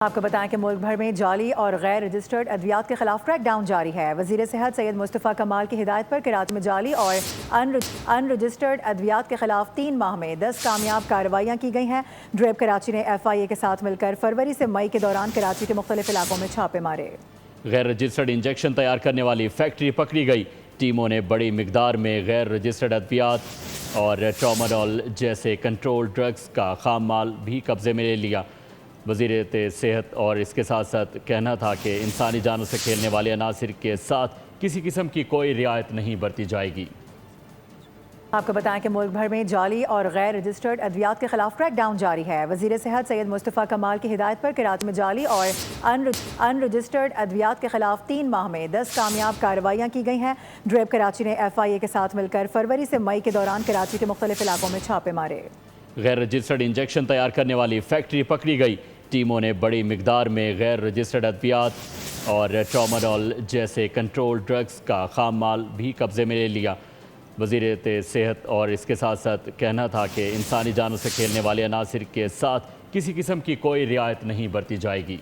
آپ کو بتائیں کہ ملک بھر میں جعلی اور غیر رجسٹرڈ ادویات کے خلاف کریک ڈاؤن جاری ہے۔ وزیر صحت سید مصطفیٰ کمال کی ہدایت پر کراچی میں جعلی اور ان رجسٹرڈ ادویات کے خلاف 3 ماہ میں 10 کامیاب کارروائیاں کی گئی ہیں۔ ڈریب کراچی نے FIA کے ساتھ مل کر فروری سے مئی کے دوران کراچی کے مختلف علاقوں میں چھاپے مارے۔ غیر رجسٹرڈ انجیکشن تیار کرنے والی فیکٹری پکڑی گئی۔ ٹیموں نے بڑی مقدار میں غیر رجسٹرڈ ادویات اور ٹراماڈول جیسے کنٹرول ڈرگز کا خام مال بھی قبضے میں لے لیا۔ وزیر صحت اور اس کے ساتھ ساتھ کہنا تھا کہ انسانی جانوں سے کھیلنے والے عناصر کے ساتھ کسی قسم کی کوئی رعایت نہیں برتی جائے گی۔ آپ کو بتائیں کہ ملک بھر میں جعلی اور غیر رجسٹرڈ ادویات کے خلاف کریک ڈاؤن جاری ہے۔ وزیر صحت سید مصطفیٰ کمال کی ہدایت پر کراچی میں جعلی اور ان رجسٹرڈ ادویات کے خلاف 3 ماہ میں 10 کامیاب کارروائیاں کی گئی ہیں۔ ڈریب کراچی نے FIA کے ساتھ مل کر فروری سے مئی کے دوران کراچی کے مختلف علاقوں میں چھاپے مارے۔ غیر رجسٹرڈ انجیکشن تیار کرنے والی فیکٹری پکڑی گئی۔ ٹیموں نے بڑی مقدار میں غیر رجسٹرڈ ادویات اور ٹراماڈول جیسے کنٹرول ڈرگز کا خام مال بھی قبضے میں لے لیا۔ وزیر صحت اور اس کے ساتھ ساتھ کہنا تھا کہ انسانی جانوں سے کھیلنے والے عناصر کے ساتھ کسی قسم کی کوئی رعایت نہیں برتی جائے گی۔